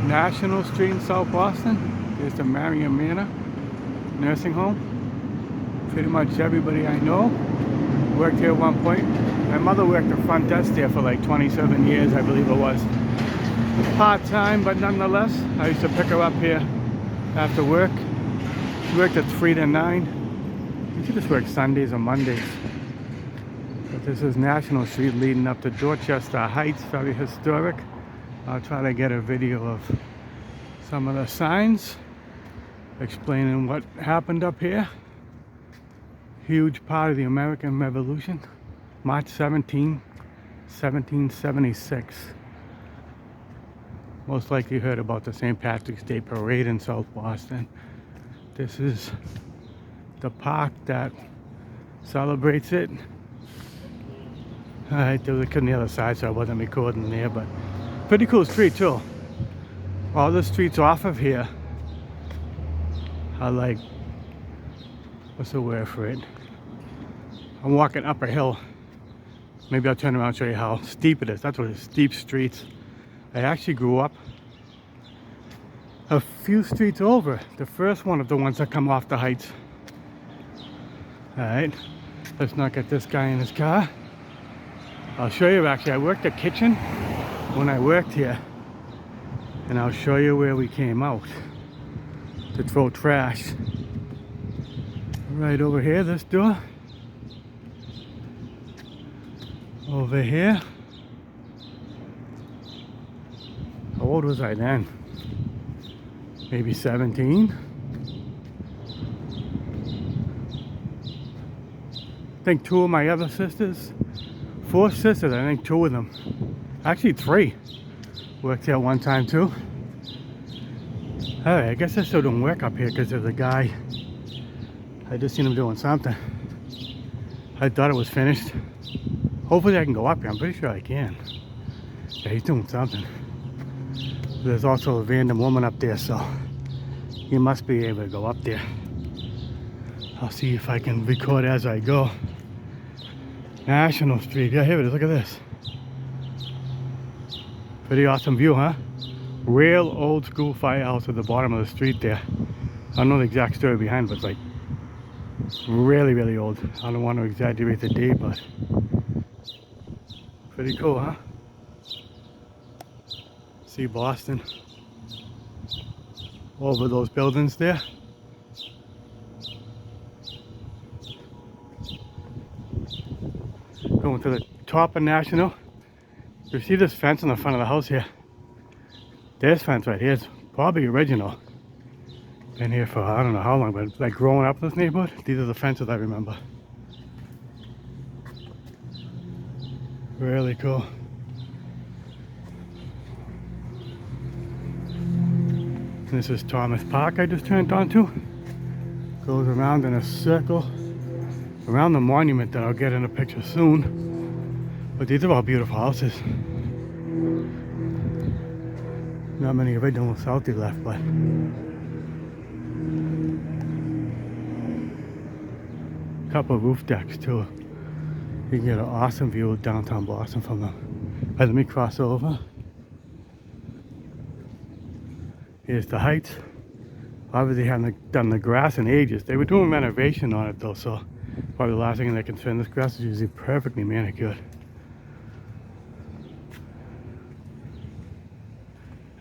National Street in South Boston. There's the Marion Manor nursing home. Pretty much everybody I know worked here at one point. My mother worked the front desk there for like 27 years, I believe it was. Part-time, but nonetheless, I used to pick her up here after work. She worked at 3 to 9. She just worked Sundays or Mondays. But this is National Street leading up to Dorchester Heights, very historic. I'll try to get a video of some of the signs explaining what happened up here. Huge part of the American Revolution. March 17, 1776. Most likely heard about the St. Patrick's Day Parade in South Boston. This is the park that celebrates it. Alright, there was a kid on the other side, so I wasn't recording there, but pretty cool street too. All the streets off of here are like, what's the word for it? I'm walking up a hill. Maybe I'll turn around and show you how steep it is. That's what it is, steep streets. I actually grew up a few streets over. The first one of the ones that come off the heights. Alright, let's not get this guy in his car. I'll show you actually, I worked the kitchen when I worked here. And I'll show you where we came out to throw trash. Right over here, this door. Over here. How old was I then? Maybe 17? I think 2 of my other sisters, 4 sisters, I think 2 of them, actually 3, worked here one time too. Alright, I guess I still don't work up here because there's a guy, I just seen him doing something. I thought it was finished. Hopefully I can go up here, I'm pretty sure I can. Yeah, he's doing something. There's also a random woman up there, so you must be able to go up there. I'll see if I can record as I go. National Street, yeah, here it is, look at this. Pretty awesome view, huh? Real old school firehouse at the bottom of the street there. I don't know the exact story behind it, but it's like really, really old. I don't want to exaggerate the date, but pretty cool, huh? See Boston over those buildings there. Going to the top of National. You see this fence in the front of the house here? This fence right here is probably original. Been here for I don't know how long, but like growing up in this neighborhood, these are the fences I remember. Really cool. And this is Thomas Park I just turned onto. Goes around in a circle around the monument that I'll get in a picture soon. But these are all beautiful houses. Not many original Southie left, but a couple of roof decks too. You can get an awesome view of downtown Boston from them. Let me cross over. Here's the Heights. Obviously haven't done the grass in ages. They were doing renovation on it though, so probably the last thing they can spend. This grass is usually perfectly manicured.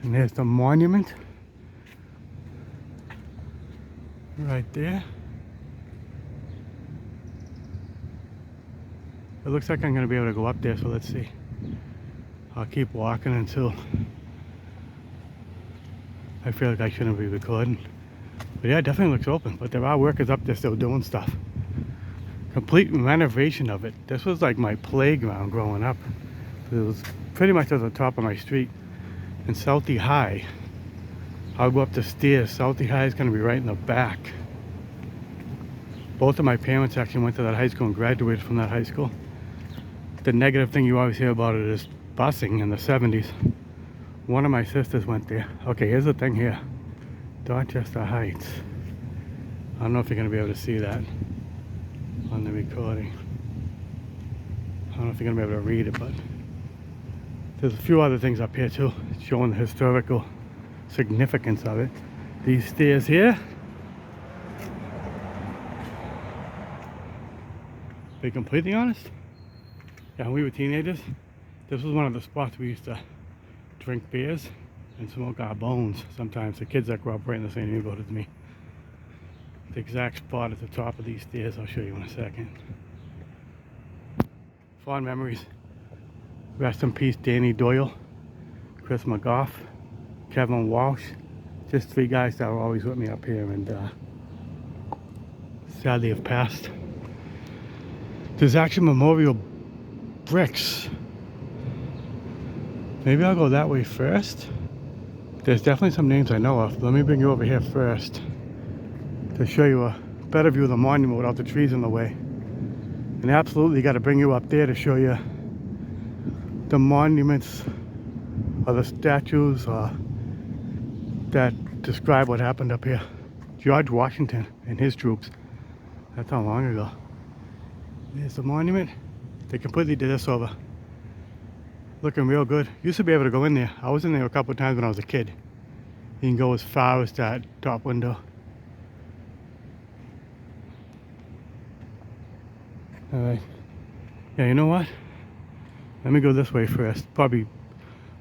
And there's the monument right there. It looks like I'm going to be able to go up there, so let's see. I'll keep walking until I feel like I shouldn't be recording. But yeah, it definitely looks open, but there are workers up there still doing stuff. Complete renovation of it. This was like my playground growing up. It was pretty much at the top of my street. And Southie High, I'll go up the stairs. Southie High is going to be right in the back. Both of my parents actually went to that high school and graduated from that high school. The negative thing you always hear about it is busing in the 70s. One of my sisters went there. Okay, here's the thing here. Dorchester Heights. I don't know if you're going to be able to see that on the recording. I don't know if you're going to be able to read it, but there's a few other things up here too, showing the historical significance of it. These stairs here, to be completely honest, yeah, when we were teenagers, this was one of the spots we used to drink beers and smoke our bones sometimes. The kids that grew up right in the same neighborhood as me. The exact spot at the top of these stairs, I'll show you in a second. Fond memories. Rest in peace, Danny Doyle, Chris McGough, Kevin Walsh. Just three guys that were always with me up here, and sadly have passed. There's actually memorial bricks. Maybe I'll go that way first. There's definitely some names I know of. Let me bring you over here first to show you a better view of the monument without the trees in the way. And absolutely got to bring you up there to show you the monuments or the statues that describe what happened up here. George Washington and his troops. That's how long ago. There's the monument. They completely did this over. Looking real good. Used to be able to go in there. I was in there a couple of times when I was a kid. You can go as far as that top window. Alright. Yeah, you know what? Let me go this way first. Probably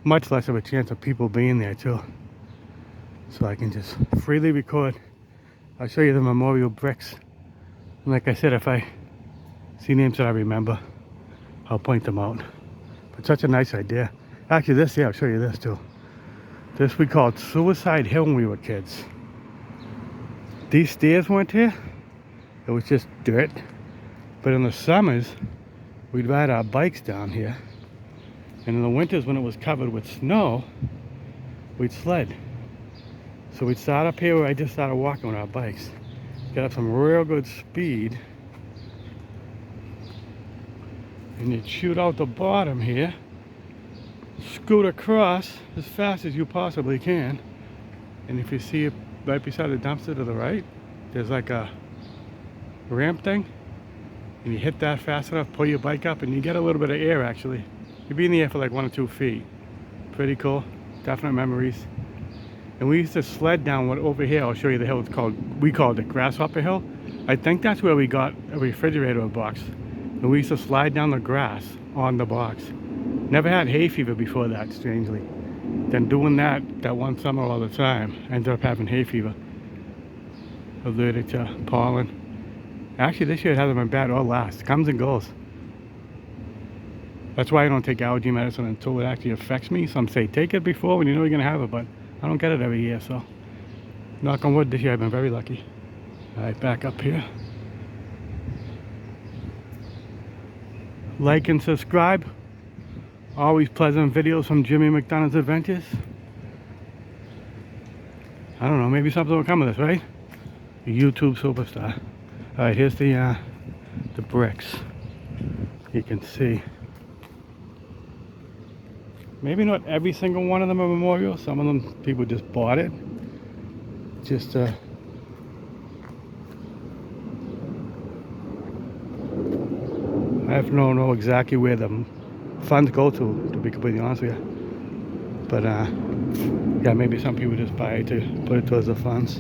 much less of a chance of people being there too. So I can just freely record. I'll show you the memorial bricks. And like I said, if I see names that I remember, I'll point them out. But such a nice idea. Actually this here, I'll show you this too. This we called Suicide Hill when we were kids. These stairs weren't here. It was just dirt. But in the summers, we'd ride our bikes down here. And in the winters when it was covered with snow, we'd sled. So we'd start up here where I just started walking with our bikes. Get up some real good speed. And you'd shoot out the bottom here. Scoot across as fast as you possibly can. And if you see it right beside the dumpster to the right, there's like a ramp thing. And you hit that fast enough, pull your bike up, and you get a little bit of air actually. You'd be in the air for like 1 or 2 feet. Pretty cool. Definite memories. And we used to sled down over here. I'll show you the hill. We called it Grasshopper Hill. I think that's where we got a refrigerator box. And we used to slide down the grass on the box. Never had hay fever before that, strangely. Then doing that one summer all the time, ended up having hay fever. Allergic to pollen. Actually, this year it hasn't been bad or last. It comes and goes. That's why I don't take allergy medicine until it actually affects me. Some say take it before when you know you're going to have it, but I don't get it every year, so knock on wood, this year I've been very lucky. Alright, back up here. Like and subscribe. Always pleasant videos from Jimmy McDonough's Adventures. I don't know, maybe something will come of this, right? A YouTube superstar. Alright, here's the bricks. You can see. Maybe not every single one of them are memorial. Some of them people just bought it. Just I don't know exactly where the funds go to be completely honest with you. But yeah, maybe some people just buy it to put it towards the funds.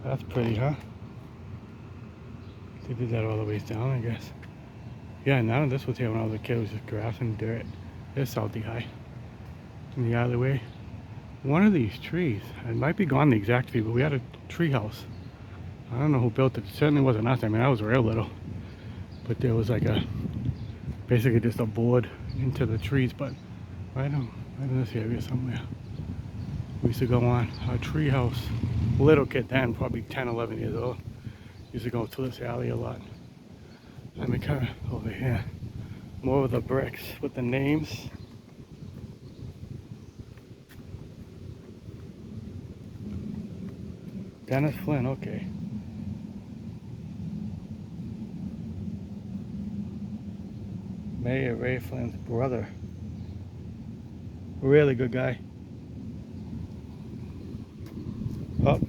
That's pretty, huh? They did that all the way down, I guess. Yeah, none of this was here when I was a kid. It was just grass and dirt. There's Southie High. In the alleyway. One of these trees, it might be gone the exact tree, but we had a tree house. I don't know who built it. It certainly wasn't us. I mean, I was real little. But there was like basically just a board into the trees, but right in this area somewhere. We used to go on our tree house. Little kid then, probably 10, 11 years old. Used to go to this alley a lot. Let me kind of over here. More of the bricks with the names. Dennis Flynn, okay. Mayor Ray Flynn's brother. Really good guy. Oh,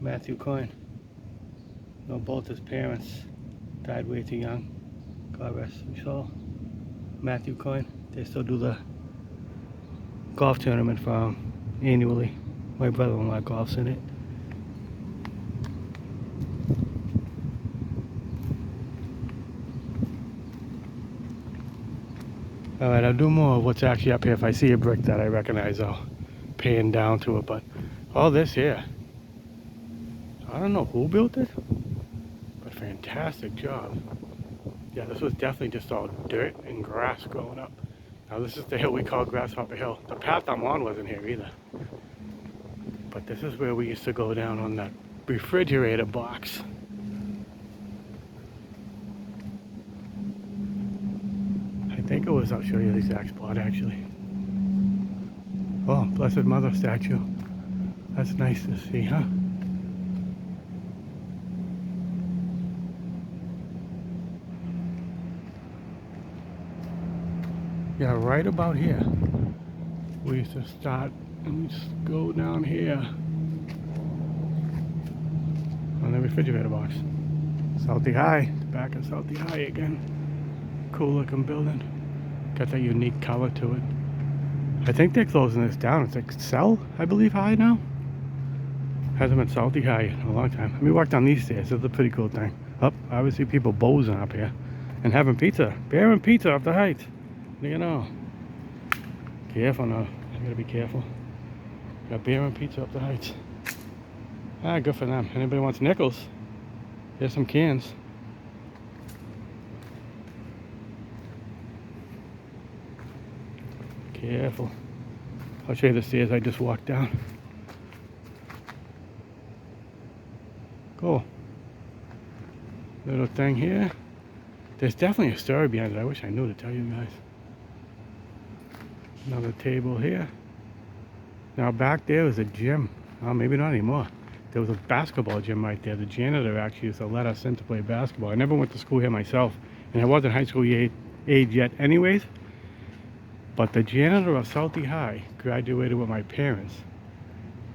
Matthew Coyne. No, both his parents died way too young. God rest his soul. Matthew Coyne. They still do the golf tournament for him annually. My brother-in-law golfs in it. Alright, I'll do more of what's actually up here. If I see a brick that I recognize, I'll pan down to it. But all this here, I don't know who built it, but fantastic job. Yeah, this was definitely just all dirt and grass growing up. Now this is the hill we call Grasshopper Hill. The path I'm on wasn't here either. But this is where we used to go down on that refrigerator box. I think it was, I'll show you the exact spot actually. Oh, Blessed Mother statue. That's nice to see, huh? Yeah, right about here. We used to start and we just go down here on the refrigerator box. Southie High, the back of Southie High again. Cool looking building. Got that unique color to it. I think they're closing this down. It's Excel, I believe, High now. Hasn't been Southie High in a long time. Let me walk down these stairs. It's a pretty cool thing. Up, obviously people boozing up here and having pizza. Beer and pizza up the height. You know. Careful now. I gotta be careful. Got beer and pizza up the heights. Ah, good for them. Anybody wants nickels? Here's some cans. Careful. I'll show you the stairs I just walked down. Cool. Little thing here. There's definitely a story behind it. I wish I knew to tell you guys. Another table here. Now back there was a gym. Oh, maybe not anymore. There was a basketball gym right there. The janitor actually used to let us in to play basketball. I never went to school here myself, and I wasn't high school age yet anyways. But the janitor of Southie High graduated with my parents.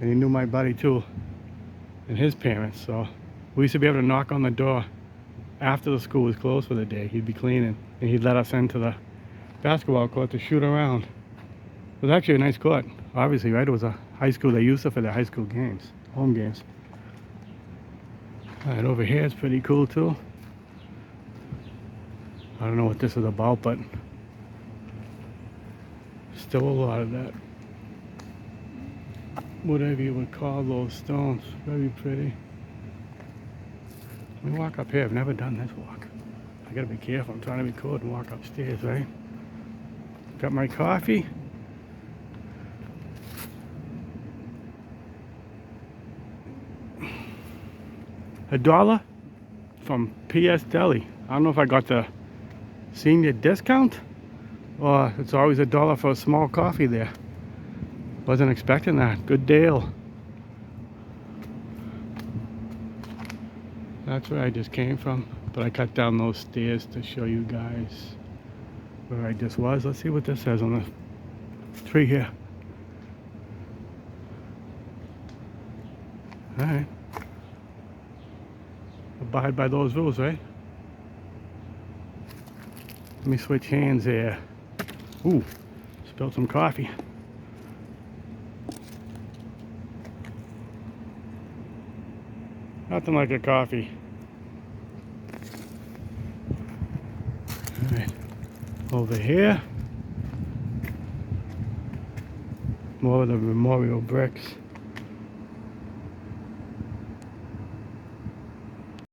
And he knew my buddy too, and his parents. So we used to be able to knock on the door after the school was closed for the day. He'd be cleaning, and he'd let us into the basketball court to shoot around. It was actually a nice court, obviously, right? It was a high school. They used it for their high school games, home games. All right, over here it's pretty cool too. I don't know what this is about, but still a lot of that. Whatever you would call those stones. Very pretty. Let me walk up here. I've never done this walk. I gotta be careful. I'm trying to record and walk upstairs, right? Got my coffee. $1 from PS Deli. I don't know if I got the senior discount or it's always $1 for a small coffee there. Wasn't expecting that. Good deal. That's where I just came from, but I cut down those stairs to show you guys where I just was. Let's see what this says on the tree here. All right. Abide by those rules, right? Let me switch hands here. Ooh, spilled some coffee. Nothing like a coffee. All right, over here, more of the memorial bricks.